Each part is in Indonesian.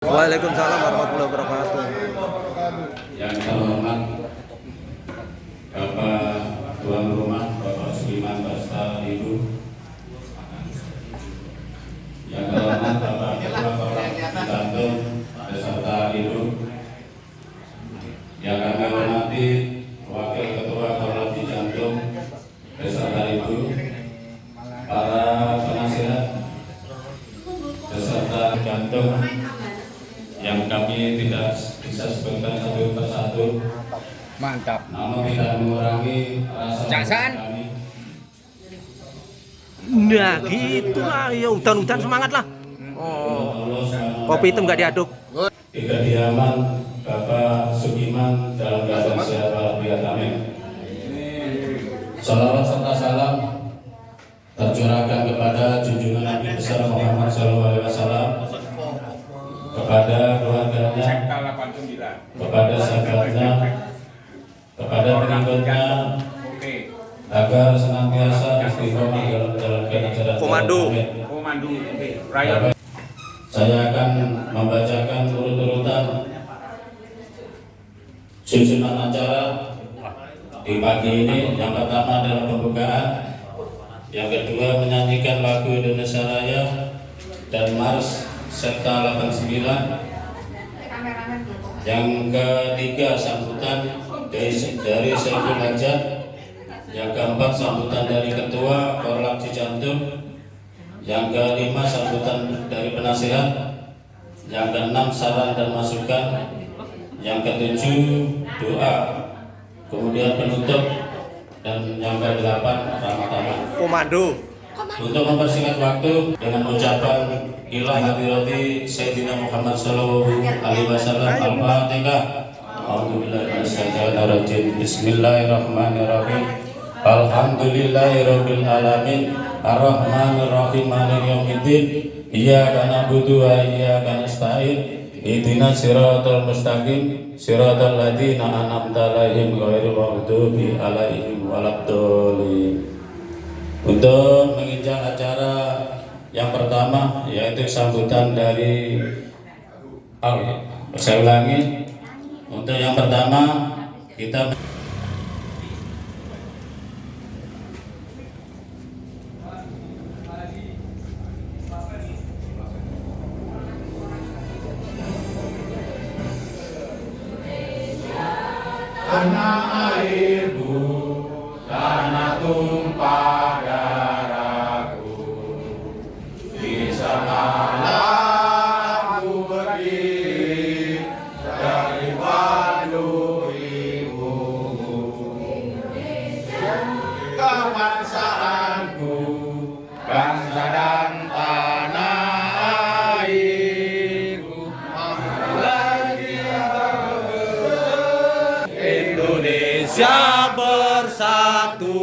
Waalaikumsalam warahmatullahi wabarakatuh. Yang terhormat Bapak Tuan Rumah Bapak Suliman beserta Ibu. Yang terhormat Bapak Ketua Korlap Cijantung beserta Ibu. Yang kami hormati Wakil Ketua Korlap Cijantung beserta Ibu. Para penasihat beserta Cijantung yang kami tidak bisa sebutkan satu persatu. Mantap. Namun tidak mengurangi rasa kami. Nah gitulah, ya udan-udan semangat lah. Kopi hitam nggak diaduk. Di kediaman Bapak Sugiman dalam keadaan sehat walafiat, amin. Salawat serta salam tercurahkan kepada junjungan Nabi besar Muhammad SAW, kepada keluarganya, kepada sahabatnya, kepada pengikutnya, agar senantiasa istiqomah dalam menjalankan ajaran Komando. Saya akan membacakan urut-urutan susunan acara di pagi ini. Yang pertama adalah pembukaan, yang kedua menyanyikan lagu Indonesia Raya dan Mars serta 89, yang ketiga sambutan dari Saiful Hajat, yang keempat sambutan dari Ketua Korlap Cijantung, yang kelima sambutan dari penasihat, yang keenam saran dan masukan, yang ketujuh doa, kemudian penutup, dan yang kedelapan ramah tamah. Komando. Untuk mempersingkat waktu dengan ucapan ila hadirati Sayyidina Muhammad sallallahu alaihi wasallam, al-Fatihah. A'udzubillahi minasyaitonir rajim. Bismillahirrahmanirrahim. Alhamdulillahirabbil alamin. Arrahmanir rahim. Maliki yaumiddin. Iyyaka na'budu wa iyyaka nasta'in. Ihdinas siratal mustaqim. Siratal ladzina an'amta 'alaihim ghairil maghdubi 'alaihim waladdallin. Untuk menginjak acara yang pertama, yaitu sambutan dari saya ulangi. Untuk yang pertama kita tanah airku, tanah tumpah darahku, di sanalah aku berdiri dari waduk ibuku. Kebangsaanku, bangsa dan tanah airku, lagi Indonesia bersatu.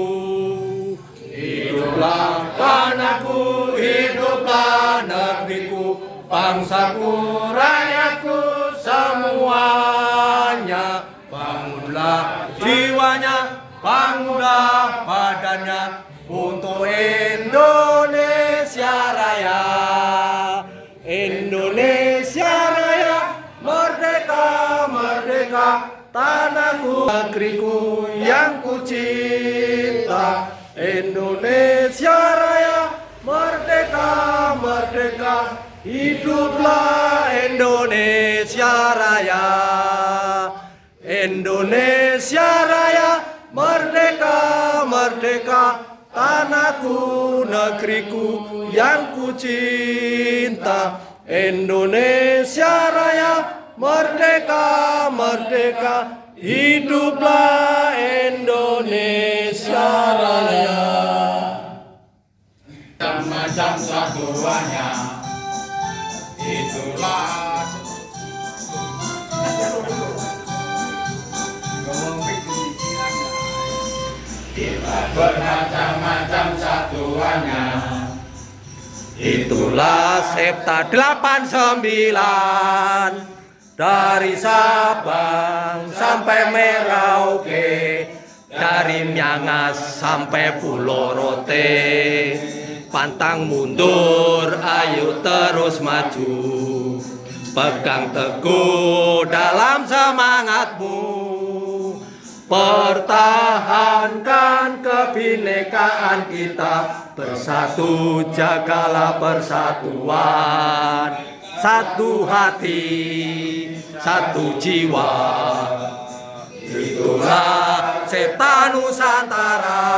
Hiduplah tanahku, hiduplah negeriku, bangsaku, rakyatku semuanya. Bangunlah jiwanya, bangunlah badannya untuk Indonesia Raya. Indonesia Raya, merdeka, merdeka, tanahku, negeriku yang ku cinta. Indonesia Raya, merdeka, merdeka, hiduplah Indonesia Raya. Indonesia Raya, merdeka, merdeka, tanahku, negeriku yang ku cinta. Indonesia Raya, merdeka, merdeka, hiduplah Indonesia Raya. Macam satuannya, itulah kita bermacam-macam satuannya. Itulah Septa 89, dari Sabang sampai Merauke, dari Miangas sampai Pulau Rote. Pantang mundur, ayo terus maju. pegang teguh dalam semangatmu, pertahankan kebinekaan kita, bersatu jagalah persatuan, satu hati, satu jiwa. Itulah Septa Nusantara,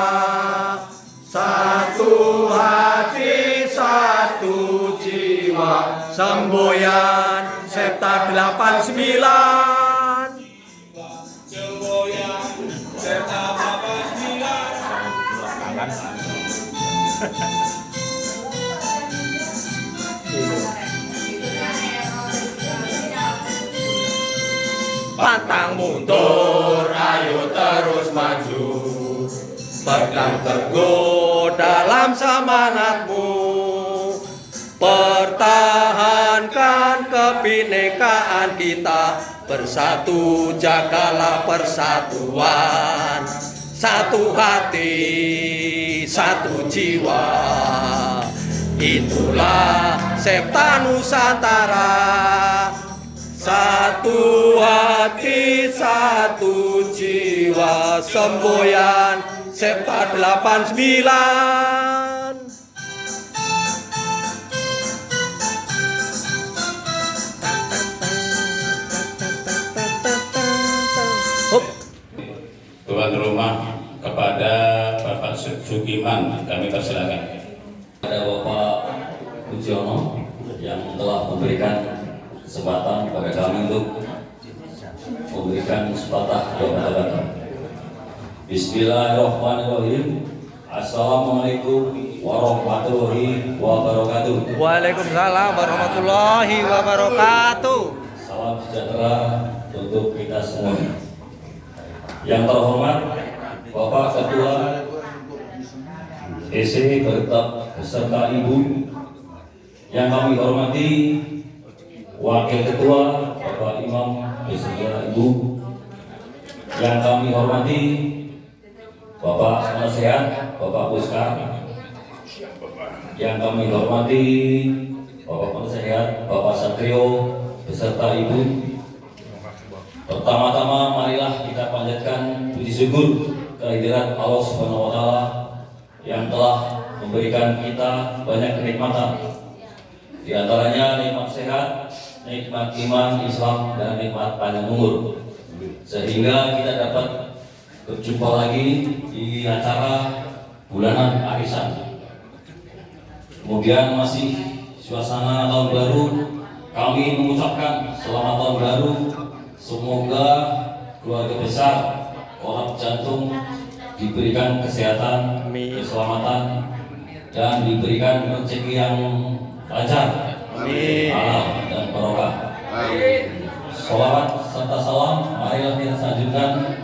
satu hati, satu jiwa, semboyan Septa 89. Semboyan Septa 89. Pantang mundur, ayo terus maju, pegang teguh dalam semangatmu, pertahankan kebinekaan kita, bersatu jagalah persatuan, satu hati, satu jiwa. Itulah Septa Nusantara, satu hati, satu jiwa, semboyan Septa 89. Tuan rumah kepada Bapak Sugiman kami persilakan. Ada Bapak Pujiono yang telah memberikan kesempatan kepada kami untuk memberikan sepatah doa. Bismillahirrahmanirrahim. Assalamualaikum warahmatullahi wabarakatuh. Waalaikumsalam warahmatullahi wabarakatuh. Salam sejahtera untuk kita semua. Yang terhormat Bapak Ketua EC beserta Ibu, yang kami hormati Wakil Ketua Bapak Imam beserta Ibu, yang kami hormati Bapak Penasehat Bapak Puskar, yang kami hormati Bapak Penasehat Bapak Satrio beserta Ibu. Pertama-tama marilah kita panjatkan puji syukur kehadirat Allah Subhanahu wa taala yang telah memberikan kita banyak kenikmatan. Di antaranya nikmat sehat, nikmat iman, Islam, dan nikmat panjang umur. Sehingga kita dapat berjumpa lagi di acara bulanan arisan. Kemudian masih suasana tahun baru, kami mengucapkan selamat tahun baru. Semoga keluarga besar Korlap Jantung diberikan kesehatan, keselamatan, dan diberikan rezeki yang lancar, halal dan barokah. Sholawat serta salam marilah kita sanjungkan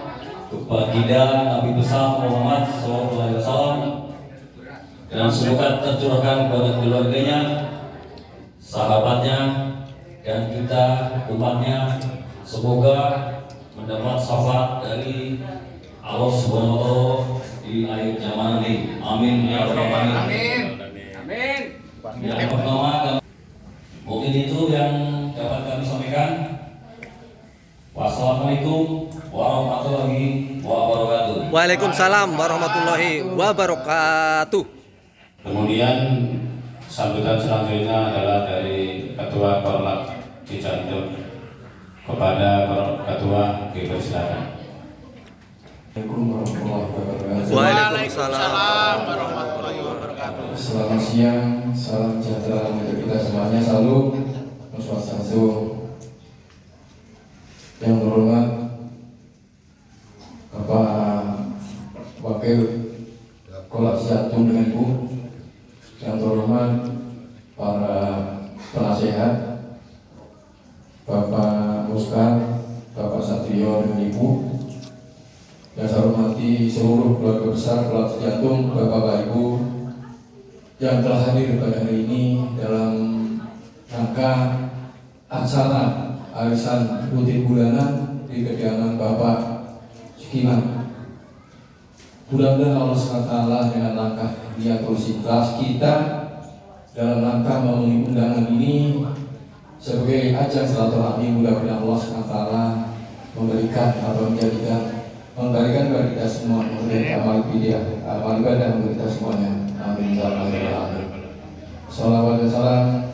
kepada baginda Nabi besar Muhammad SAW, dan semoga tercurahkan kepada keluarganya, sahabatnya, dan kita umatnya. Semoga mendapat syafaat dari Allah Subhanahu wa taala di akhir zaman nanti. Amin ya rabbal alamin. Amin. Yang pertama, mungkin itu yang dapat kami sampaikan. Wassalamualaikum warahmatullahi wabarakatuh. Waalaikumsalam warahmatullahi wabarakatuh. Kemudian sambutan selanjutnya adalah dari Ketua Korlap Cijantung kepada Ketua dipersilakan. Waalaikumsalam warahmatullahi wabarakatuh. Selamat siang, salam sejahtera untuk kita semuanya. Salam Swastiastu. Yang terhormat Bapak Wakil Korlap Jantung dengan Ibu, yang terhormat para penasehat Bapak Puskar, Bapak Satrio dan Ibu, yang saya hormati seluruh keluarga besar Korlap Jantung, Bapak Ibu yang telah hadir pada hari ini dalam rangka acara arisan rutin bulanan di kediaman Bapak Sugiman. Mudah-mudahan Allah SWT dengan langkah niat terus ikhlas kita dalam rangka memenuhi undangan ini sebagai ajang silaturahmi, mudah-mudahan Allah SWT memberikan atau memberikan kepada kita semua, memberikan amal ibadah untuk kita semuanya. Amin. Salawat dan salam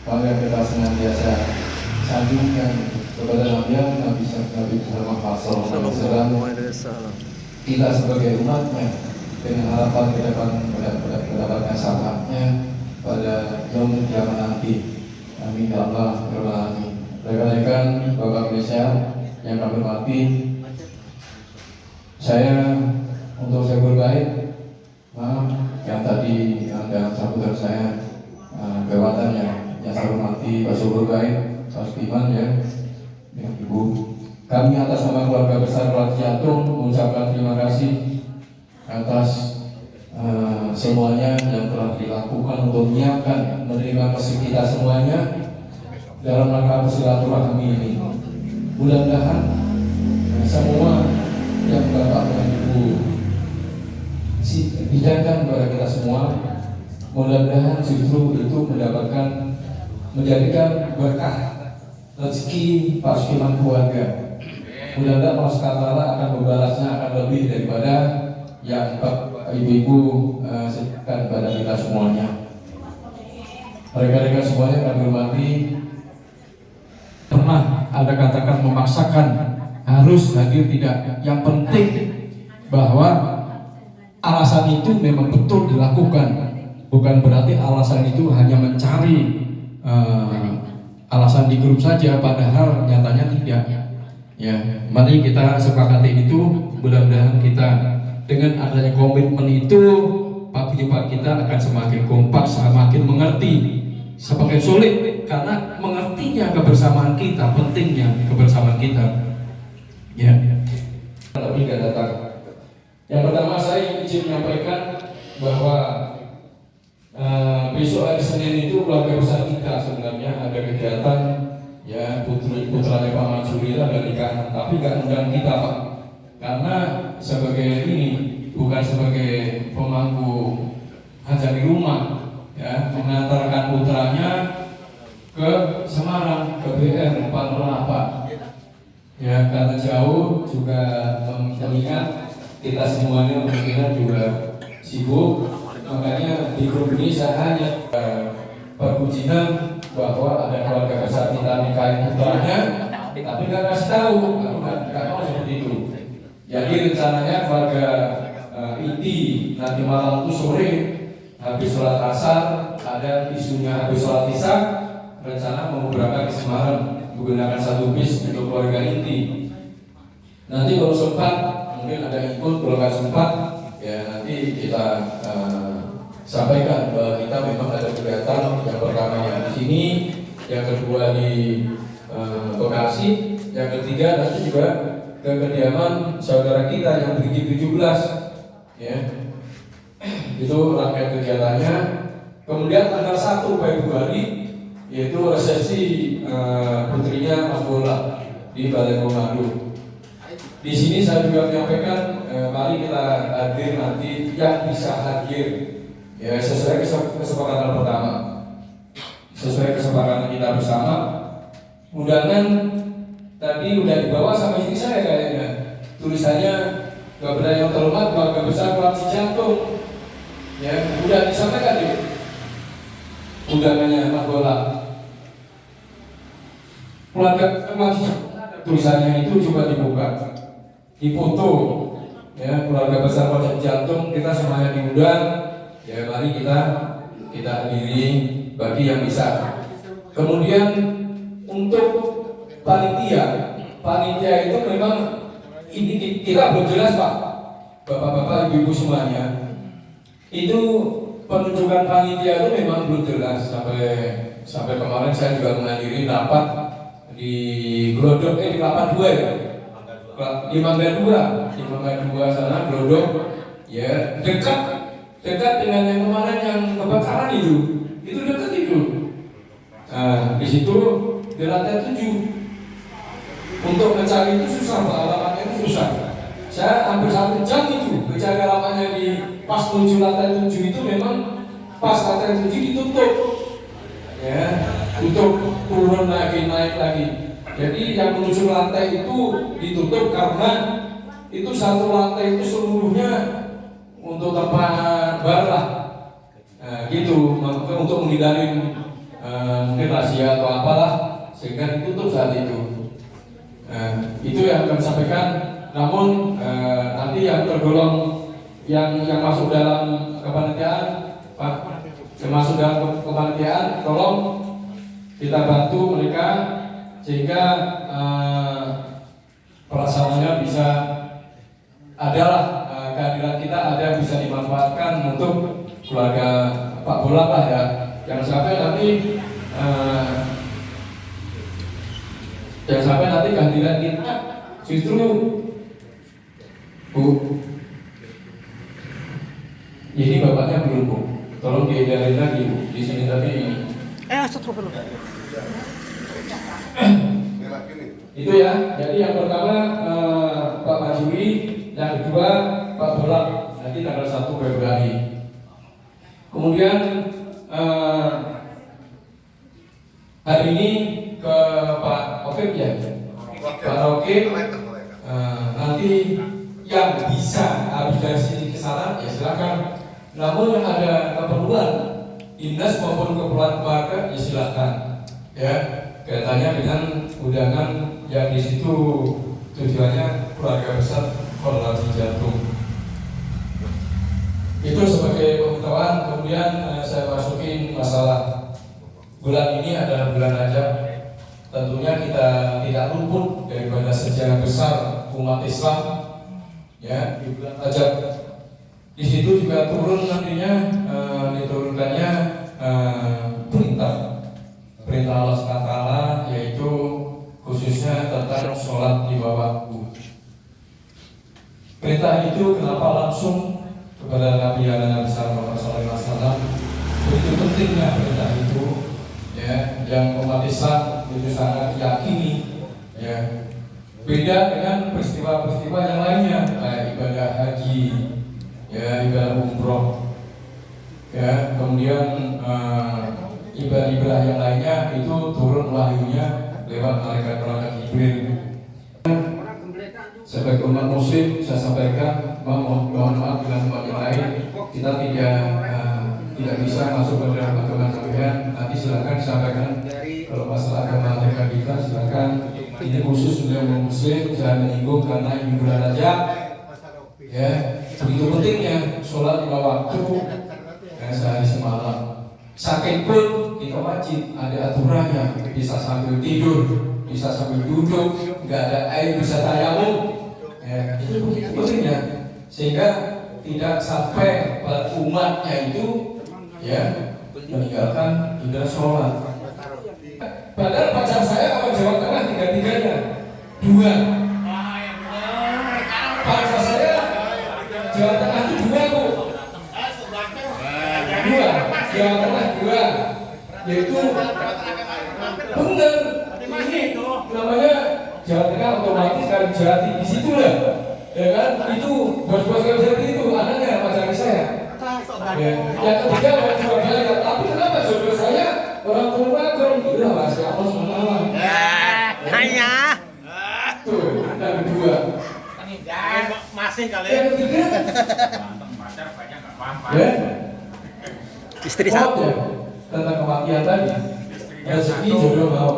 pada kita senantiasa sanjungkan kepada Nabi Muhammad SAW, kita sebagai umatnya, dengan harapan kita mendapatkan syafaatnya pada yaumul kiamat nanti. Amin ya Allah. Rekan-rekan Bapak Indonesia yang kami hormati, saya berbaik, maaf yang tadi dalam sambutan saya kelewatan yang saya hormati Pak Berbaik, Pak Sukiman ya Ibu. Kami atas nama keluarga besar Pelatih Jantung mengucapkan terima kasih atas semuanya yang telah dilakukan untuk menyiapkan menerima kita semuanya dalam rangka silaturahmi ini. Mudah-mudahan semua yang Bapak dan Ibu bidangkan kepada kita semua, mudah-mudahan justru itu menjadikan berkah rezeki Pak Sukiman keluarga. Mudah-mudahan Allah SWT akan membalasnya akan lebih daripada yang ibu-ibu sebutkan kepada kita semuanya. Rekan-rekan semuanya kami hormati, pernah ada katakan memaksakan harus hadir tidak. Yang penting bahwa alasan itu memang betul dilakukan, bukan berarti alasan itu hanya mencari alasan di grup saja, padahal nyatanya tidak. Ya, mari kita sepakati itu. Mudah-mudahan kita dengan adanya komitmen itu, paguyuban kita akan semakin kompak, semakin mengerti, semakin sulit karena mengertinya kebersamaan kita, pentingnya kebersamaan kita. Ya, lebih gak datang. Yang pertama saya izin menyampaikan bahwa besok hari Senin itu keluarga besar kita sebenarnya ada kegiatan ya, putranya Pak Mansuri ada nikahan, tapi nggak undang kita Pak, karena sebagai ini bukan sebagai pemangku hajat di rumah ya, mengantarkan putranya ke Semarang, ke BR Pak ya, karena jauh juga mengingat kita semuanya mungkin juga sibuk, makanya di grup ini saya hanya perkujian bahwa ada keluarga besar kita nikahin putranya, tapi nggak kasih tahu, nggak mau seperti itu. Jadi rencananya keluarga inti nanti malam itu sore habis sholat asar, ada isunya habis sholat isya, rencana mau berangkat ke Semarang menggunakan satu bis untuk keluarga inti. Nanti kalau sempat mungkin ada ikut, kalau nggak sempat ya nanti kita sampaikan bahwa kita memang ada kegiatan, yang pertama yang di sini, yang kedua di Bekasi, yang ketiga nanti juga ke kediaman saudara kita yang Brigif 17 ya. Itu rangkaian kegiatannya. Kemudian tanggal 1 Februari yaitu resepsi putrinya Mas Bola di Balai Komando. Di sini saya juga menyampaikan mari kita hadir nanti, yang bisa hadir ya sesuai kesepakatan pertama, sesuai kesepakatan kita bersama. Undangan tadi udah dibawa sama istri saya kayaknya, tulisannya kepada yang terhormat keluarga besar Pelatih Jantung ya, udah disampaikan nih undangannya Mas Bola. Keluarga Pelatih tulisannya itu coba dibuka, dipoto ya, keluarga besar Pelatih Jantung kita semuanya diundang ya, mari kita hadiri bagi yang bisa. Kemudian untuk panitia itu memang ini kita belum jelas Pak, bapak-bapak, ibu-ibu semuanya. Itu penunjukan panitia itu memang belum jelas sampai kemarin saya juga menghadiri rapat di Glodok di Kelapa 2 ya, di Mangga 2 sana Glodok ya, dekat dengan yang kemarin yang kebakaran itu dekat itu. Nah, di situ di lantai 7. Untuk mencari itu susah Pak, alamatnya itu susah. Saya hampir 1 jam itu mencari alamatnya di pas menuju lantai 7 itu, memang pas lantai 7 ditutup. Ya. tutup, turun lagi, naik lagi. Jadi yang menuju lantai itu ditutup karena itu satu lantai itu seluruhnya untuk tempat bar lah. Nah, gitu, untuk menghindari mungkin rahasia atau apalah, sehingga ditutup saat itu. Nah, itu yang kami sampaikan. Namun nanti yang tergolong yang masuk dalam kepanitiaan, Pak, yang masuk dalam kepanitiaan, tolong kita bantu mereka sehingga pelaksanaannya bisa adalah kehadiran kita ada bisa dimanfaatkan untuk keluarga Pak Bola lah ya. Jangan sampai nanti kehadiran kita justru Bu, ini bapaknya belum Bu, tolong diedarin lagi Bu di sini tadi ini. Itu ya. Jadi yang pertama Pak Majuri, yang kedua Pak Bola nanti tanggal 1 Februari. Kemudian hari ini ke Pak Okip ya. Pak Okip nanti yang bisa habis dari sini ke sana ya silakan. Namun yang ada keperluan dinas maupun keperluan keluarga ya silakan. Ya, kaitannya dengan undangan yang di situ tujuannya keluarga besar korelasi jantung. Itu sebagai pengetahuan. Kemudian saya masukin masalah bulan ini adalah bulan Rajab. Tentunya kita tidak luput daripada sejarah besar umat Islam ya di bulan Rajab. Di situ juga turun nantinya diturunkannya perintah Allah SWT, yaitu khususnya tentang sholat di bawah waktu. Perintah itu kenapa langsung kepada Nabi Muhammad SAW? Begitu pentingnya perintah itu ya, yang umat Islam itu sangat yakini ya. Beda dengan peristiwa-peristiwa yang lainnya kayak ibadah haji ya, ibadah umroh ya, kemudian ibadah-ibadah yang lainnya itu turun wahyunya lewat malaikat Jibril. Sebagai umat muslim saya sampaikan, mohon maaf bila tempat yang lain kita tidak bisa masuk ke dalam agama kalian. Nanti silakan sampaikan kalau masalah agama mereka kita silakan. Ini khusus untuk umat muslim, jangan menyinggung karena ini bulan Rajab ya, begitu pentingnya sholat lima waktu ya, sehari semalam. Sakit pun kita wajib ada aturannya, bisa sambil tidur, bisa sambil duduk, nggak ada air bisa tayamum ya, itu begitu pentingnya sehingga tidak sampai pada umatnya itu ya meninggalkan ibadah sholat. Padahal pacar saya orang Jawa Tengah tiga-tiganya 2. Pacar saya Jawa Tengah itu 2 Bu. 2 Jawa Tengah 2, yaitu benar ini namanya Jawa Tengah otomatis kan Jati di situ lah ya kan, itu bos-bos Jati itu anaknya pacar saya ya. Yang ketiga orang Surabaya, tapi kenapa saudara saya orang Tulungagung itu rahasia Allah SWT Hanya tuh. Yang kedua masih kali yang ketiga ya istri ya, satu tentang kematian tadi rezeki jodoh mau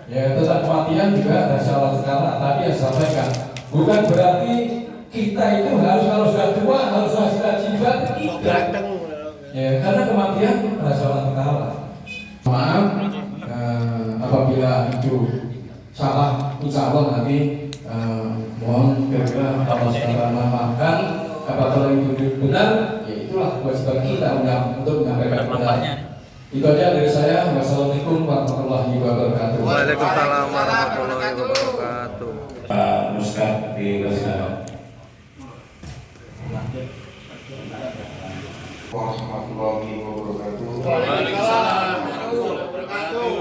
ya, tentang kematian juga ada salah sekarang tadi yang sampaikan, bukan berarti kita itu harus kalau sudah tua harus wasilah tidak ya, karena kematian ada salah sekarang. Maaf apabila itu salah, insya Allah nanti mohon kira-kira Allah SWT memaafkan. Apabila itu benar, ya itulah kewajiban kita untuk menyampaikan benar. Itu aja dari saya. Wassalamualaikum warahmatullahi wabarakatuh. Waalaikumsalam warahmatullahi wabarakatuh. Pak Muskar dipersilakan. Warahmatullahi wabarakatuh. Waalaikumsalam warahmatullahi wabarakatuh.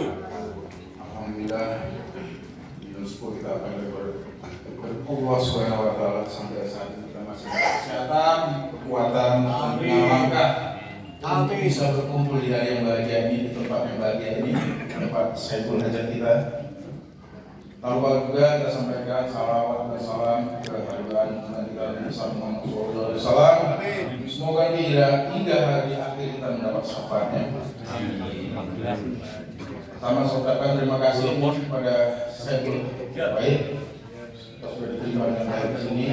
Alhamdulillah bersyukur kita pada Allah Subhanahu wa taala sampai saat ini kita masih kesehatan, kekuatan, dan langkah untuk bisa berkumpul di hari yang bahagia ini, di tempat yang bahagia ini. Pak Saiful Hajat kita. Tak lupa juga kita sampaikan salawat dan salam kehadiran kita Nabi Muhammad SAW. Semoga hingga hari akhir kita mendapat syafaatnya. Pertama saya ucapkan terima kasih kepada Saiful baik sudah diterima dengan baik di sini.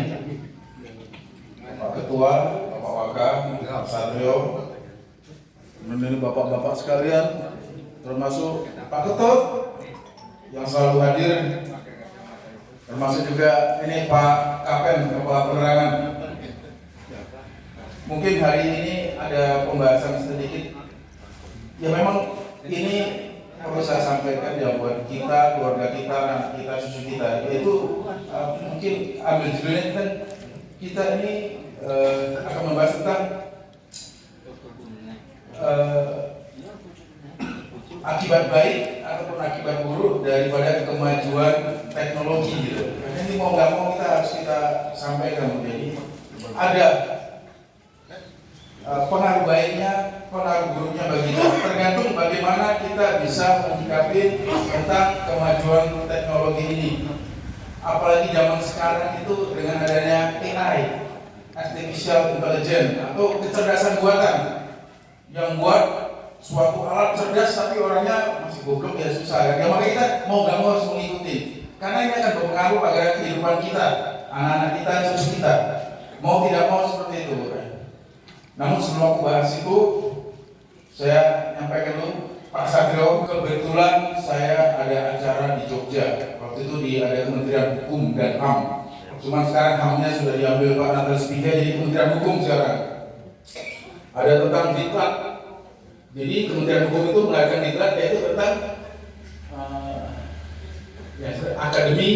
Pak Ketua, Bapak Wakam, Pak Satrio, kemudian bapak-bapak sekalian, termasuk Pak Ketut yang selalu hadir, termasuk juga ini Pak Kapen, Kepala Penerangan. Mungkin hari ini ada pembahasan sedikit, ya memang ini perlu saya sampaikan ya buat kita, keluarga kita, anak kita, cucu kita, yaitu mungkin ambil judulnya kan kita ini akan membahas tentang akibat baik ataupun akibat buruk daripada kemajuan teknologi gitu. Ini mau nggak mau kita sampaikan. Jadi ada pengaruh baiknya, pengaruh buruknya bagi kita, tergantung bagaimana kita bisa menyikapi tentang kemajuan teknologi ini. Apalagi zaman sekarang itu dengan adanya AI, artificial intelligence atau kecerdasan buatan yang buat suatu alat cerdas tapi orangnya masih goblok ya susah. Ya makanya kita mau nggak mau harus mengikuti, karena ini akan berpengaruh pada kehidupan kita, anak-anak kita, cucu kita. Mau tidak mau seperti itu. Namun sebelum aku bahas itu, saya nyampaikan dulu Pak Satrio, kebetulan saya ada acara di Jogja. Waktu itu ada Kementerian Hukum dan HAM. Cuman sekarang HAM-nya sudah diambil Pak Natal Spiga, jadi Kementerian Hukum sekarang. Ada tentang diklat. Jadi Kementerian Hukum itu mengadakan diklat yaitu tentang akademi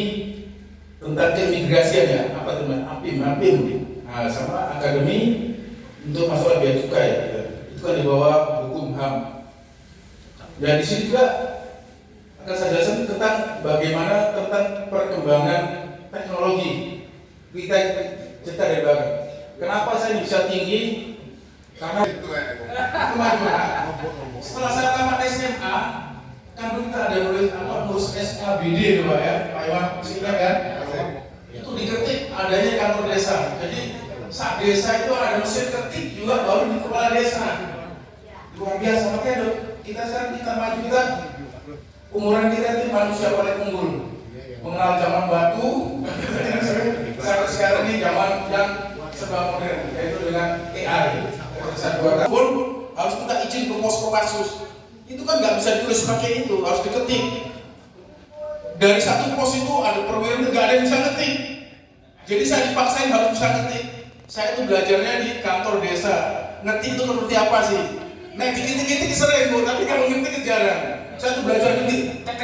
tentang keimigrasian ya, apa teman APIM, sama akademi untuk masalah bea cukai, ya. Itu kan di bawah hukum HAM. Dan di sini juga akan saya jelaskan tentang bagaimana tentang perkembangan teknologi. Kita cerita dari belakang. Kenapa saya bisa tinggi? Karena kemajuan. Setelah saya tamat SMA, kan kita ada ngurus SKBD Pak ya, Pak Iwan sehingga kan itu diketik adanya kantor desa. Jadi saat desa itu ada mesin ketik juga baru di kepala desa. Luar biasa. Makanya kita sekarang kita maju, kita umuran kita itu manusia paling unggul, mengenal zaman batu. Sampai sekarang ini zaman yang serba modern, yaitu dengan AI. Pun harus minta izin ke pos Kopassus. Itu kan nggak bisa ditulis pakai itu, harus diketik. Dari satu pos itu ada perwira nggak ada yang bisa ngetik. Jadi saya dipaksain harus bisa ngetik. Saya itu belajarnya di kantor desa. Ngetik itu seperti apa sih? Nah, dikit-dikit sering Bu, tapi kalau ngetik jarang. Saya tuh belajar ngetik, tek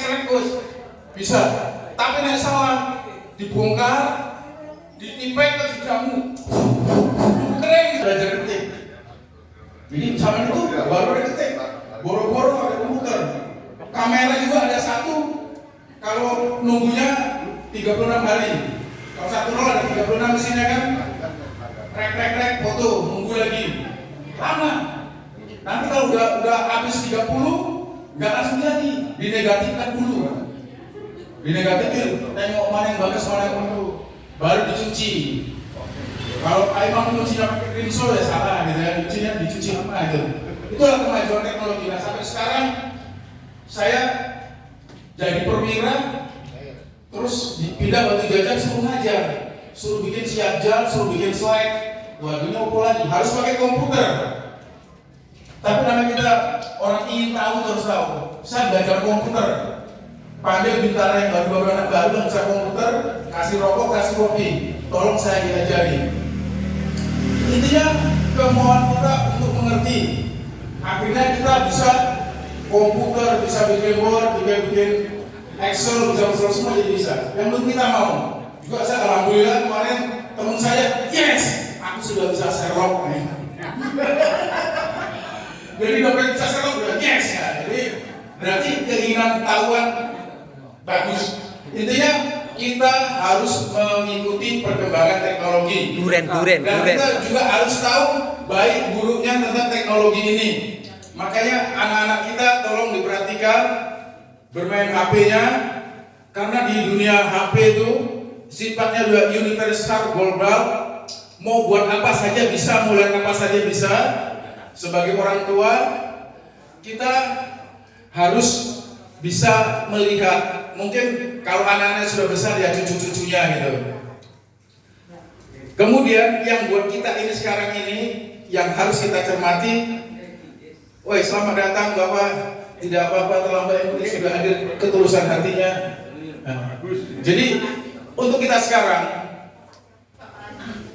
sereng Gus. Bisa. Tapi nek salah dibongkar, ditipek ke jamu. Keren belajar ngetik. Jadi zaman itu baru ada ngetik. Boro-boro ada komputer. Kamera juga ada satu. Kalau nunggunya 36 hari. Kalau 1 roll ada 36 mesinnya kan. Rek foto, nunggu lagi. Lama. Nanti kalau udah habis 30, nggak langsung jadi. Dinegatifkan dulu. Dinegatifin, tengok mana yang bagus, mana yang perlu. Baru dicuci. Kalau emang mencucinya pakai rinso ya salah gitu ya. Cucinya dicuci apa itu. Itulah kemajuan teknologi. Nah sampai sekarang saya jadi perwira. Terus dipindah Batu Jajar, suruh ngajar, suruh bikin siajar, suruh bikin slide. Waduhnya apa lagi? Harus pakai komputer. Tapi namanya kita orang ingin tahu terus tahu. Saya belajar komputer. Panggil bintara yang baru-baru anak baru yang bisa komputer, kasih rokok, kasih kopi. Tolong saya diajari. Intinya kemauan kita untuk mengerti. Akhirnya kita bisa komputer, bisa bikin Word, bikin Excel, bisa semua jadi bisa. Yang penting kita mau. Juga saya alhamdulillah kemarin teman saya, yes, aku sudah bisa Sherlock nih. Jadi dapat bisa Sherlock udah yes ya. Jadi berarti keinginan tahuan bagus. Intinya kita harus mengikuti perkembangan teknologi. Duren. Dan kita juga harus tahu baik buruknya tentang teknologi ini. Makanya anak-anak kita tolong diperhatikan bermain HP-nya, karena di dunia HP itu sifatnya juga universal global, mau buat apa saja bisa, mulai apa saja bisa. Sebagai orang tua kita harus bisa melihat, mungkin kalau anak-anaknya sudah besar ya cucu-cucunya gitu. Kemudian yang buat kita ini sekarang ini yang harus kita cermati, woi selamat datang Bapak, tidak apa-apa terlambat yang penting sudah hadir ketulusan hatinya. Nah, jadi untuk kita sekarang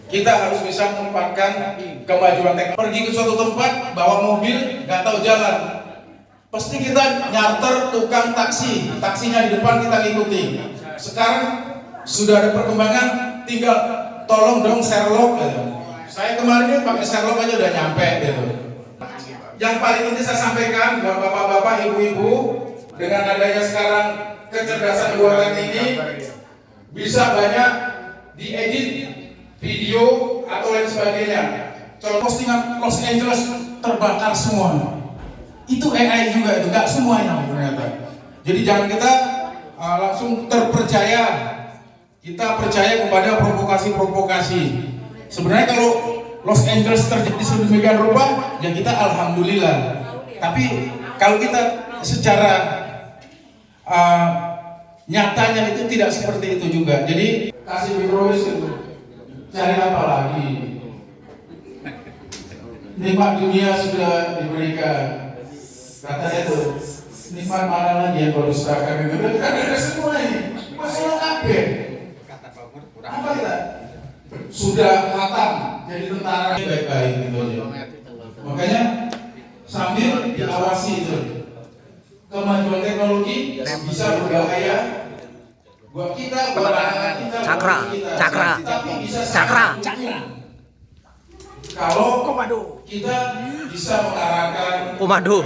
kita harus bisa memanfaatkan kemajuan teknologi. Pergi ke suatu tempat bawa mobil nggak tahu jalan, pasti kita nyarter tukang taksi, taksinya di depan kita ngikuti. Sekarang sudah ada perkembangan, tinggal tolong dong Sherlock gitu. Saya kemarin ini pakai Sherlock aja udah nyampe gitu. Yang paling inti saya sampaikan buat bapak-bapak, ibu-ibu, dengan adanya sekarang kecerdasan buatan ini bisa banyak diedit video atau lain sebagainya. Contoh postingan Los Angeles terbakar semua, itu AI juga, itu nggak semuanya ternyata. Jadi jangan kita langsung terpercaya, kita percaya kepada provokasi-provokasi. Sebenarnya kalau Los Angeles terjadi sedemikian rupa, ya kita alhamdulillah. Tapi kalau kita secara nyatanya itu tidak seperti itu juga. Jadi kasih Wibrowis itu cari apa lagi? Nikmat dunia sudah diberikan. Katanya itu nikmat mana lagi yang kau dustakan? Ada semua ini. Masalah apa? Apa kita? Sudah khatam jadi tentara baik-baik gitu aja. Makanya sambil diawasi itu. Kemajuan teknologi bisa berbahaya buat kita, buat anak-anak kita, Cakra. Kalau kita bisa mengarahkan Komando.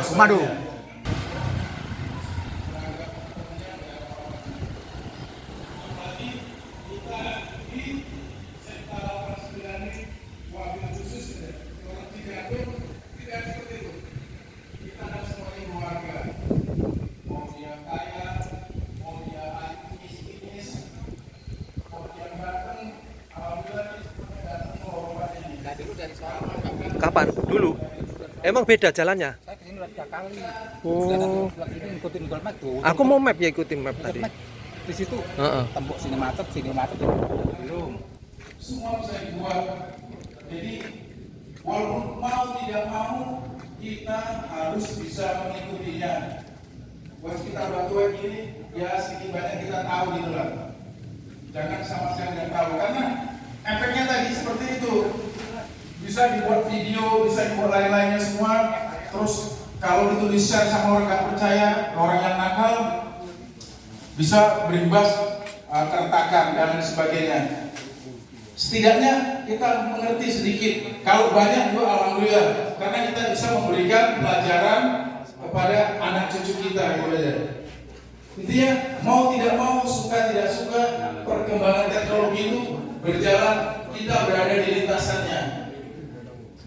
Kapan? Dulu? Emang beda jalannya? Saya kesini udah 3 kali. Oh. Ini ngikutin Google Map tuh. Aku mau map ya, ikutin map Google tadi. Map di situ. Heeh. Tembok sini macet belum. semua bisa dibuat. Jadi walaupun mau tidak mau kita harus bisa mengikutinya. Buat kita berdua ini ya sedikit banyak kita tahu gitu lah. Jangan sama sekali tidak tahu, karena efeknya tadi seperti itu. Bisa dibuat video, bisa dibuat lain-lainnya semua. Terus kalau itu di-share sama orang nggak percaya, orang yang nakal, bisa berimbas keretakan dan lain sebagainya. Setidaknya kita mengerti sedikit. Kalau banyak juga alhamdulillah, karena kita bisa memberikan pelajaran kepada anak cucu kita gitu aja. Intinya mau tidak mau, suka tidak suka, perkembangan teknologi itu berjalan, kita berada di lintasannya.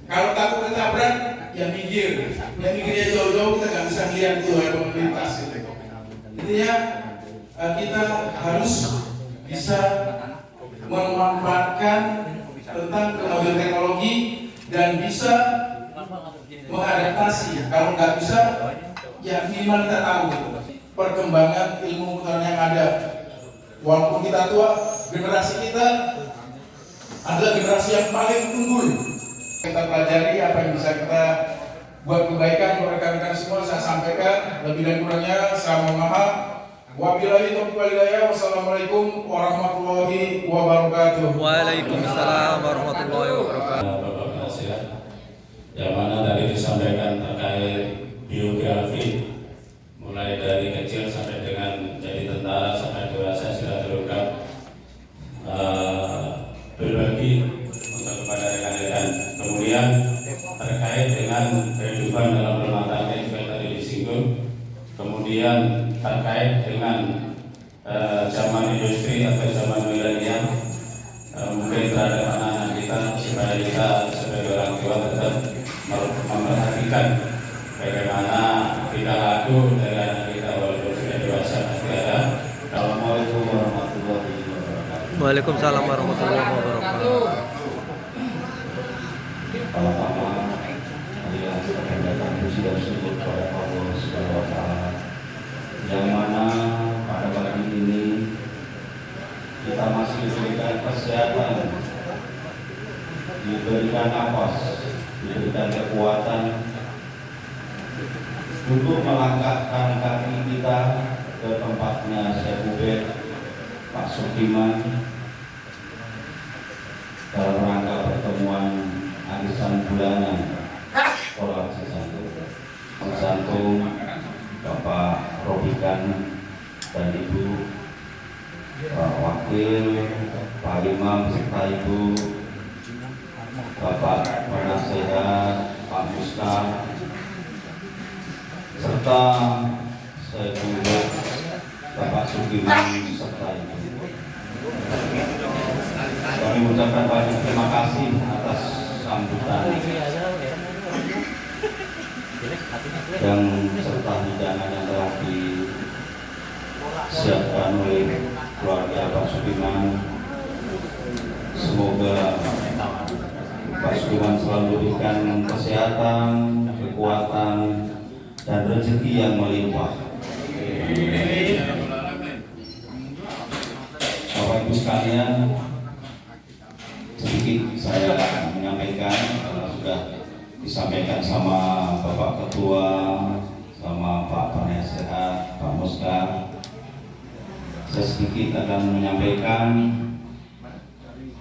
Kalau takut ketabrak, ya minggir. Ya minggirnya jauh-jauh, kita nggak bisa lihat itu ada lintas gitu. Intinya kita harus bisa memanfaatkan tentang kemajuan teknologi dan bisa mengadaptasi. Kalau nggak bisa, ya minimal kita tahu gitu. Perkembangan ilmu pengetahuan yang ada. Walaupun kita tua, generasi kita adalah generasi yang paling unggul. Kita pelajari apa yang bisa kita buat kebaikan buat rekan-rekan semua. Saya sampaikan lebih dan kurangnya saya mohon maaf. Wabillahi taufiq wal hidayah. Wassalamualaikum warahmatullahi wabarakatuh. Waalaikumsalam warahmatullahi wabarakatuh. Bapak Penasihat, yang mana tadi disampaikan terkait biografi, mulai dari kecil sampai dengan jadi tentara sampai dewasa sudah terungkap. Berbagi untuk kepada rekan-rekan. Kemudian terkait dengan kehidupan dalam rumah tangga juga tadi disinggung. Kemudian terkait dengan zaman industri atau zaman milenial, mungkin terhadap anak-anak kita supaya kita sebagai orang tua tetap memperhatikan bagaimana kita laku dengan kita walaupun sudah dewasa negara. Assalamualaikum warahmatullahi wabarakatuh. Waalaikumsalam warahmatullahi wabarakatuh. Pertama, marilah kita panjatkan puji dan syukur kepada Allah Subhanahu wa Ta'ala, yang mana pada pagi ini kita masih diberikan kesehatan, diberikan nafas, diberikan kekuatan untuk melangkahkan kaki kita ke tempatnya Syekh Ubed, Pak Sukiman, dalam rangka pertemuan arisan bulanan Kolak Cijantung, Bapak Robikan dan Ibu, Pak Wakil, Pak Imam serta Ibu, Bapak Penasehat, Pak Muska, serta saya juga Bapak Sugiman serta Ibu. Kami mengucapkan banyak terima kasih atas sambutan yang serta hidangan yang telah disiapkan oleh keluarga Pak Sugiman. Semoga Pak Sugiman selalu diberikan kesehatan, kekuatan, dan rezeki yang melimpah. Bapak Ibu sekalian, sedikit saya menyampaikan karena sudah disampaikan sama Bapak Ketua, sama Pak Penasehat, Pak Muska. Saya sedikit akan menyampaikan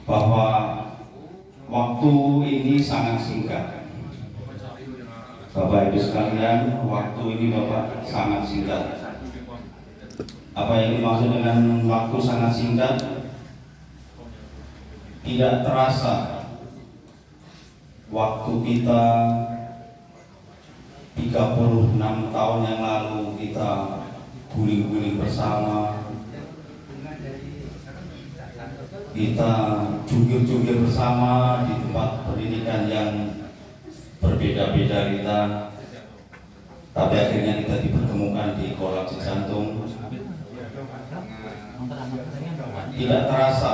bahwa waktu ini sangat singkat. Bapak Ibu sekalian, waktu ini Bapak sangat singkat. Apa yang dimaksud dengan waktu sangat singkat? Tidak terasa waktu kita 36 tahun yang lalu kita guling-guling bersama, kita jungkir-jungkir bersama di tempat pendidikan yang berbeda-beda kita, tapi akhirnya kita dipertemukan di Kolak Cijantung. Tidak terasa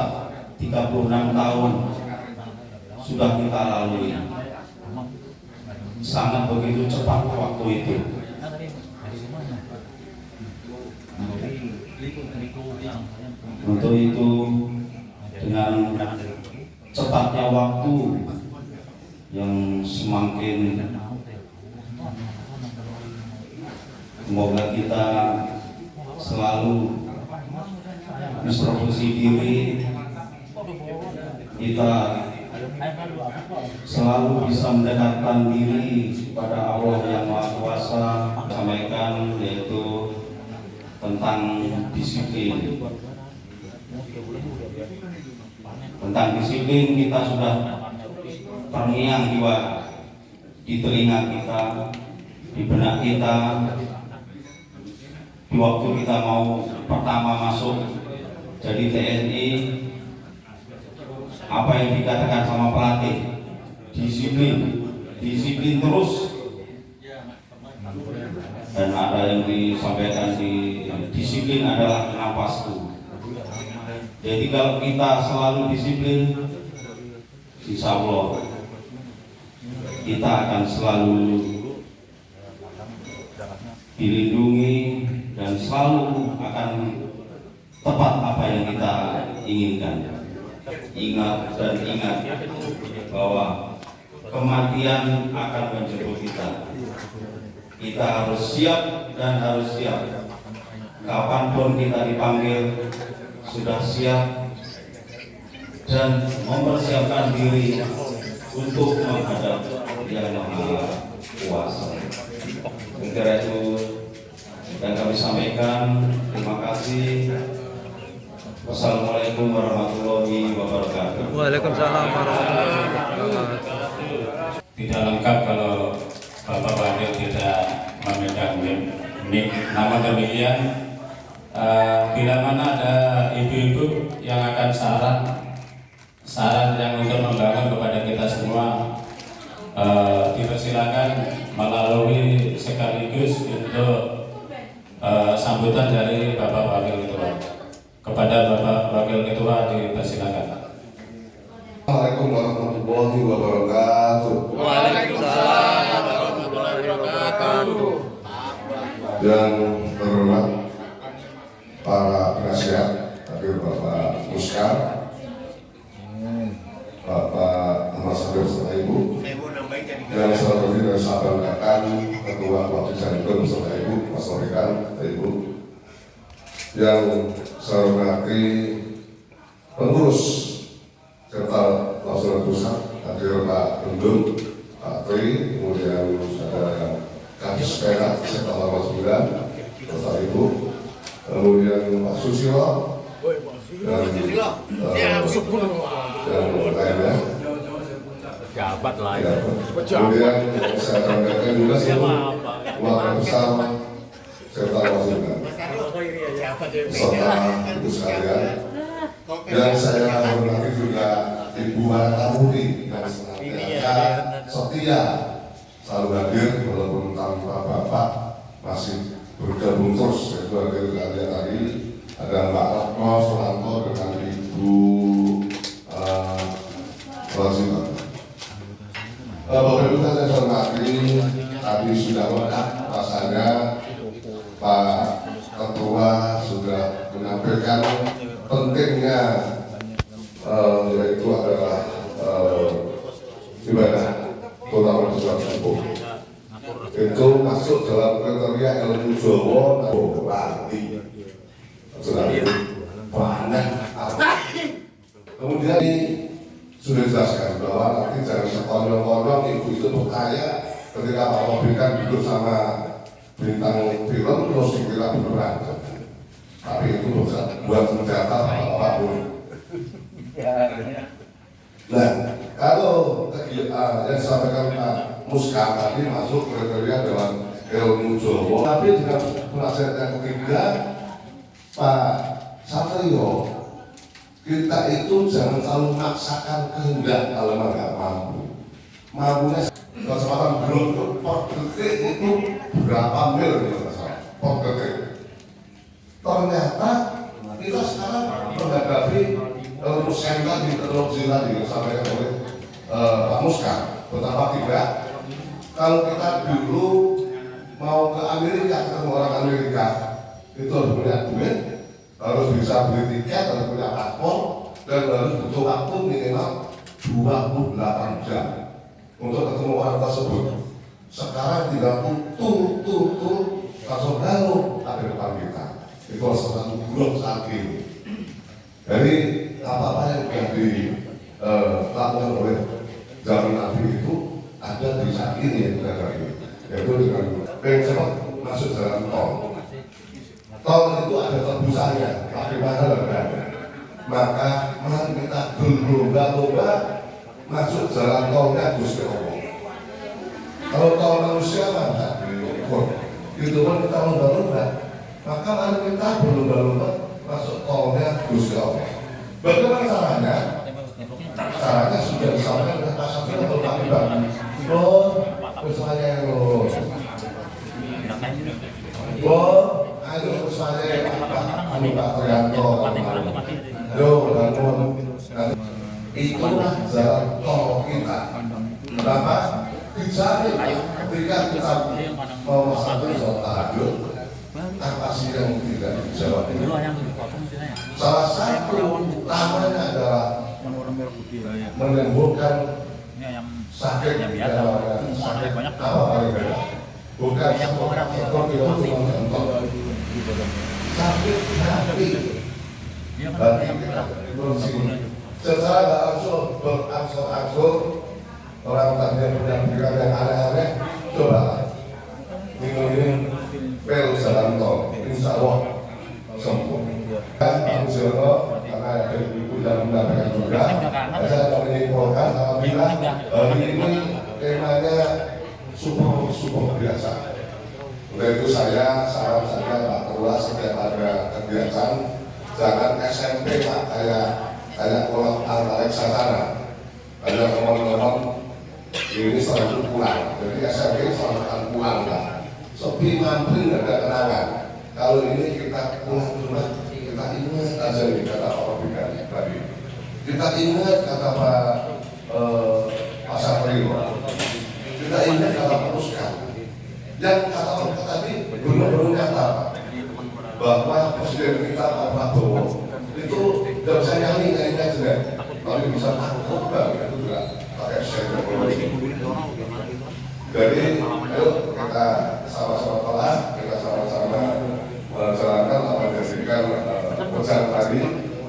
36 tahun sudah kita lalui. Sangat begitu cepat waktu itu. Untuk itu, dengan cepatnya waktu yang semakin, semoga kita selalu introspeksi diri, kita selalu bisa mendekatkan diri kepada Allah yang Maha Kuasa. Sampaikan yaitu tentang disiplin. Tentang disiplin kita sudah terngiang di telinga kita, di benak kita, di waktu kita mau pertama masuk jadi TNI. Apa yang dikatakan sama pelatih, disiplin, disiplin terus. Dan ada yang disampaikan di disiplin adalah napasku. Jadi kalau kita selalu disiplin, insya Allah kita akan selalu dilindungi dan selalu akan tepat apa yang kita inginkan. Ingat dan ingat bahwa kematian akan menjemput kita. Kita harus siap dan harus siap. Kapanpun kita dipanggil, sudah siap dan mempersiapkan diri untuk menghadap Yang Maha Kuasa. Kira itu yang kami sampaikan. Terima kasih. Wassalamualaikum warahmatullahi wabarakatuh. Waalaikumsalam warahmatullahi wabarakatuh. Tidak lengkap kalau Bapak Wakil tidak memegang mic. Namun demikian, bila mana ada ibu-ibu yang akan saran yang untuk membangun kepada kita semua, dipersilakan melalui sekaligus untuk sambutan dari Bapak Wakil Ketua. Kepada Bapak Wakil Ketua dipersilakan. Assalamualaikum warahmatullahi wabarakatuh. Waalaikumsalam warahmatullahi wabarakatuh. Yang terhormat para penasihat, hadir Bapak Muskar, Bapak Ambasador serta Ibu, yang saya hormati dan saya banggakan Ketua Wakil Jantung serta Ibu, Mas Orikan, Ibu, yang saya hormati pengurus Serta Nasional Pusat, hadir Pak Bendung, Pak Tri, kemudian ada Kadis Perak, Serta Lama 9, Bapak Ibu, kemudian Pak Susilo, dan lainnya. Jabat lah Ya, kemudian saya sampaikan juga seluruh keluarga besar Serta Lama 9, beserta ibu sekalian. Dan saya hormati juga Ibu Maratapuri yang senantiasa setia selalu hadir walaupun tanpa Bapak masih bergabung terus. Yaitu hadir kalian tadi ada Mbak Ratno Suranto dengan Ibu Rosita. Bapak Ibu saya hormati, tadi sudah lengkap rasanya Pak Ketua sudah menampilkan pentingnya yaitu adalah ibadah terutama di surat subuh itu masuk dalam kriteria ilmu Jawa nanti sudah banyak kemudian sudah dijelaskan bahwa nanti jangan sekonyong-konyong ibu itu percaya ketika Pak Mobikan duduk sama bintang film terus dikira beneran, tapi itu buat mencatat apapun. Nah, kalau yang disampaikan Pak Muskar tadi masuk kriteria dalam ilmu Jawa, tapi dengan penasihat yang ketiga Pak Satrio, kita itu jangan selalu memaksakan kehendak kalau nggak mampu. Mampunya kesempatan belum per detik itu berapa mil per detik. Ternyata kita sekarang menghadapi musim tadi, teknologi tadi yang disampaikan oleh Pak Muskar. Betapa tidak, kalau kita dulu mau ke Amerika, ketemu orang Amerika, itu harus punya duit, harus bisa beli tiket, harus punya paspor, dan harus butuh waktu minimal 28 jam untuk ketemu orang tersebut. Sekarang tinggal tung langsung lalu ada depan kita. Itu satu blok saat ini. Jadi apa-apa yang sudah dilakukan oleh zaman Nabi itu ada di saat ini yang kita lagi. Yaitu dengan yang cepat masuk jalan tol. Tol itu ada tebusannya, tapi mahal harganya. Maka mari kita berlomba-lomba masuk jalan tolnya Gusti Allah. Kalau tol manusia mana diukur, itu pun kita lomba-lomba. Maka mari kita berlomba-lomba masuk tolnya Gusti Allah. Bagaimana caranya? Caranya sudah disampaikan oleh Pak Satrio atau Pak Iban. Misalnya ayo misalnya Pak Trianto, itulah jalan tol kita. Kenapa? Dijamin ketika kita mau masuk sholat tahajud, apa sih yang tidak dijawab? Salah satu utamanya adalah menimbulkan sakit sakit apa paling beda? Bukan seperti sakit hati. Secara nggak langsung berangsur-angsur orang tadi yang punya pikiran yang aneh-aneh, coba minum pil jalan tol, insya Allah sembuh. Pak Musiono karena ada ibu yang mendampingi juga, saya akan menyimpulkan alhamdulillah hari ini temanya super biasa. Untuk itu saya saran saja Pak Ketua setiap ada kegiatan jangan SMP Pak kayak kolak Alexandra. Ada teman-teman ini setelah itu pulang. Jadi SMP selalu akan pulang lah. Sepi mantri nggak ada kenangan. Kalau ini kita pulang ke rumah, kita ingat aja nih kata Pak Bidang tadi. Kita ingat kata Pak Satrio. Kita ingat kata Pak Ruskan. Yang kata Pak tadi belum kata bahwa Presiden kita Pak Prabowo itu tidak bisa nyanyi aja, tapi bisa takut banget itu juga pakai teknologi. Jadi ayo kita sama-sama telah, kita sama-sama menjalankan apa yang dijadikan pesan tadi,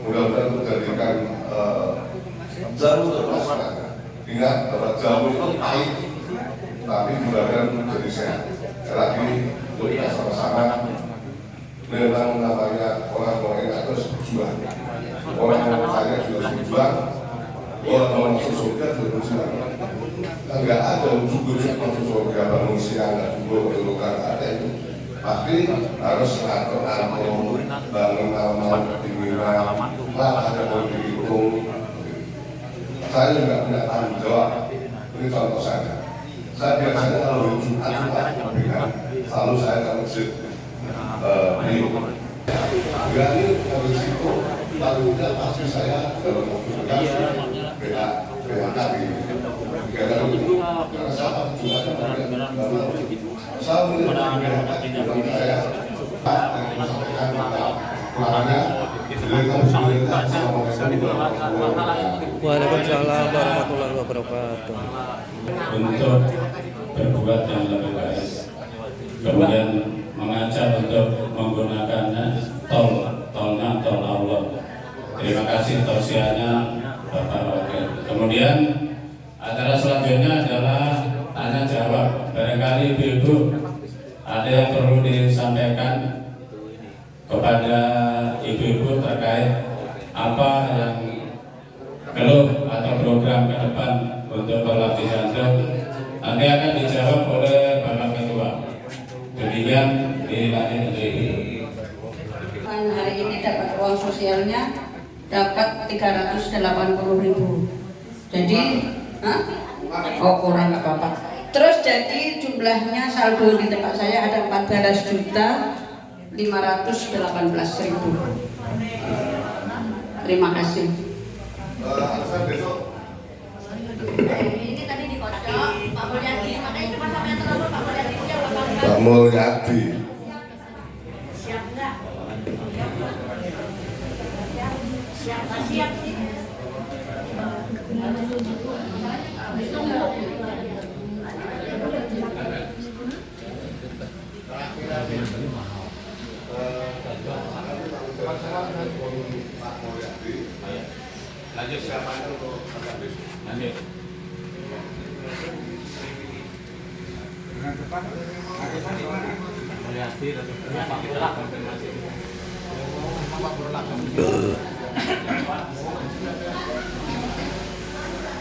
mudah-mudahan menjadikan jamu terpaksa. Ingat bahwa jamu itu pahit, tapi mudah-mudahan menjadi sehat. Lagi untuk kita sama-sama memang namanya orang-orang yang harus berjuang. Orang yang kaya juga berjuang, orang masuk surga juga berjuang. Enggak ada ujung-ujung masuk surga manusia, enggak juga keturunan ada itu. Pasti harus ngatur-ngatur, bangun alam kedinginan, malah ada politik hitung. Saya juga punya tanggung jawab. Ini contoh saja. Saya biasanya kalau Jumat selalu saya ke masjid di Gani dari situ lalu tidak pasti saya dalam waktu dekat PHK di karena saya juga saya melihat saya Waalaikumsalam warahmatullahi wabarakatuh. Untuk berbuat yang lebih baik, kemudian mengajak untuk menggunakannya tolnya tol Allah. Terima kasih tausiahnya Bapak Wakil. Kemudian acara selanjutnya adalah tanya jawab. Barangkali ibu-ibu ada yang perlu disampaikan kepada ibu-ibu terkait apa yang keluh atau program ke depan untuk berlatih jantung, nanti akan dijawab oleh Bapak Ketua. Demikian dilanjut untuk Ibu. Hari ini dapat uang sosialnya dapat 380.000. Jadi, kurang nggak apa-apa. Terus jadi jumlahnya saldo di tempat saya ada 14.518.000. Terima kasih. Ini tadi di kocok, Pak Mulyadi, makanya cuma sampai terlalu Pak Mulyadi punya Pak Mulyadi. Siap nggak? Siap sih. Lanjut siapa untuk lanjut.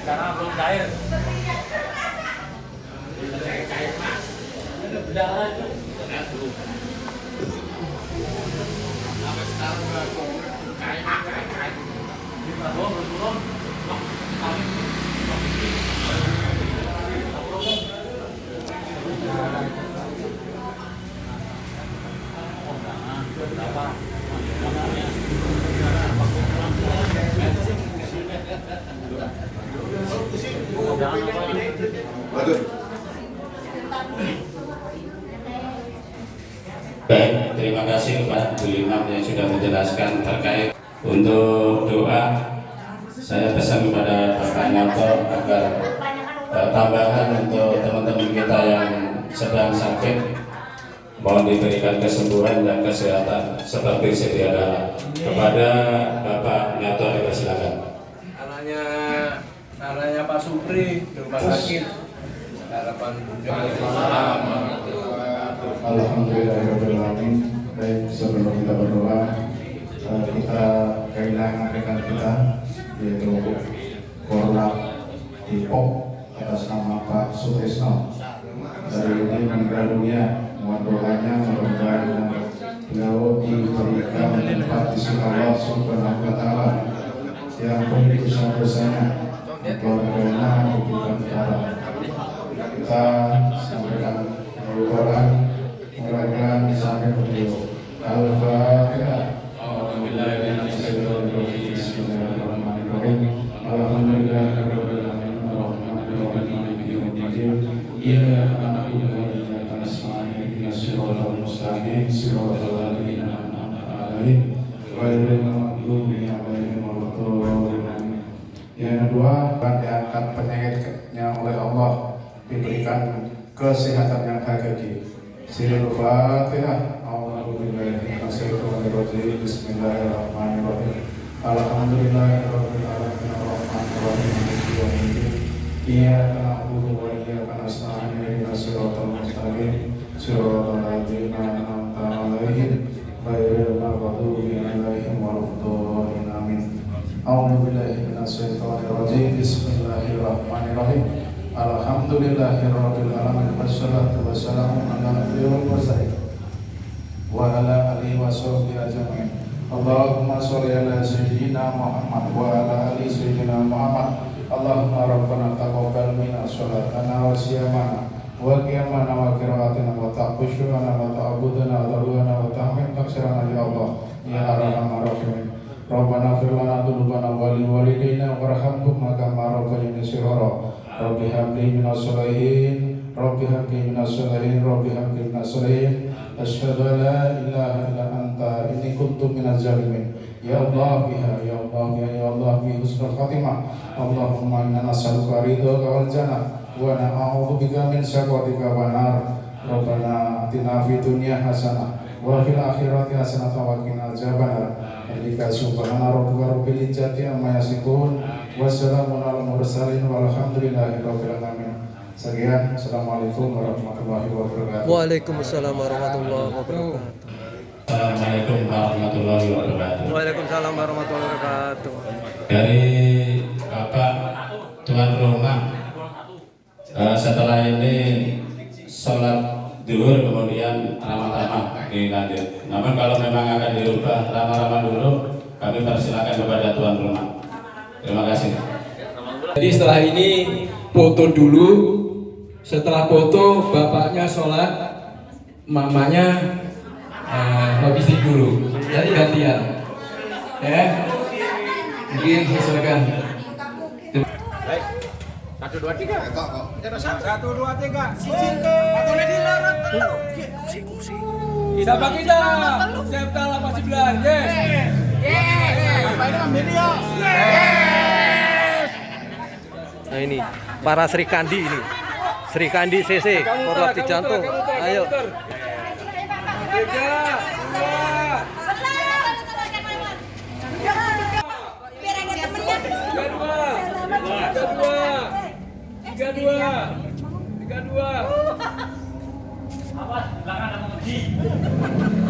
Karena belum cair. Baik, terima kasih Pak Bu Imam yang sudah menjelaskan terkait untuk doa. Saya pesan kepada Bapak Nyato agar tambahan untuk teman-teman kita yang sedang sakit, mohon diberikan kesembuhan dan kesehatan seperti sedia kala. Kepada Bapak Nyato dipersilakan. Anaknya Pak Supri di rumah sakit. Harapan bunda. Alhamdulillahirrahmanirrahim. Baik, sebelum kita berdoa, kita kehilangan rekan kita yaitu Korlap Depok atas nama Pak Sutrisno. Dari ini meninggal dunia, mohon doanya mudah-mudahan beliau diberikan tempat di sisi Allah Subhanahu wa Ta'ala yang penuh dosa-dosanya, keluarganya diberikan kepada serta sampaikan Al-Quran mudah-mudahan disampaikan beliau. Al-Fatihah. Bismillahirrahmanirrahim. Alhamdulillahirabbil alamin. Iyyaka na'budu wa iyyaka nasta'in. Ihdinas siratal mustaqim. Siratal ladzina an'amta 'alaihim ghairil maghdubi 'alaihim waladdallin. Yang kedua, diangkat penyakitnya oleh Allah, diberikan kesehatan yang hakiki. Sirul Fatihah. Bismillahirrahmanirrahim. Alhamdulillahirabbil alamin. Arrahmanirrahim. Maliki yaumiddin. Iyyaka na'budu wa iyyaka nasta'in. Ihdinas siratal mustaqim. Siratal ladzina an'amta 'alaihim ghairil maghdubi 'alaihim waladdallin. Amin. A'udzu billahi minasyaitonir rajim. Bismillahirrahmanirrahim. Alhamdulillahirabbil alamin. Wassalatu wassalamu ala nabiyil mursalin wa ala alihi wa sahbihi ajma'in. Allahumma sholli ala sayyidina Muhammad wa ala ali sayyidina Muhammad. Allahumma rabbana taqabbal minna sholatana wa siyamana wa qiyamana wa qiraatina wa taqshuana wa ta'budana wa tarwana wa tahmin taksirana ya Allah ya arhamar rahimin. Rabbana fir lana dzunubana wa li walidayna warhamhum kama rabbayani shighara. Rabbi habli minas sholihin. Rabbi habli minas sholihin. Rabbi habli minas sholihin. Asyhadu an la ilaha illa anta inni kuntu minaz zalimin. Ya Allah biha ya Allah biha ya Allah bi husnul khatimah. Allahumma inna nas'aluka ridhaka wal jannah wa na'udzubika min syarrika wan nar. Rabbana atina fid dunya hasanah wa fil akhirati hasanah wa qina adzabannar. Alika subhana rabbika rabbil izzati amma yasifun wa salamun alal mursalin walhamdulillahi rabbil alamin. Sekian, assalamualaikum warahmatullahi wabarakatuh. Waalaikumsalam warahmatullahi wabarakatuh. Assalamualaikum warahmatullahi wabarakatuh. Waalaikumsalam warahmatullahi wabarakatuh. Dari Bapak tuan rumah, setelah ini sholat duhur kemudian ramah-ramah dilanjut. Namun kalau memang akan dirubah ramah-ramah dulu, kami persilakan kepada tuan rumah. Terima kasih. Jadi setelah ini foto dulu. Setelah foto, bapaknya sholat, mamanya logistik dulu. Jadi gantian, ya. Mungkin silakan. Baik. 1 2 3. 1 2 3. Sizin ke. Patone dilarang telu. Siapa kita? Septa 89. Yes. Yes. Apa ini media? Yes. Nah ini para Sri Kandi ini. Sri Kandi CC, Korlap Cijantung. Ayo. 3, 2. 32.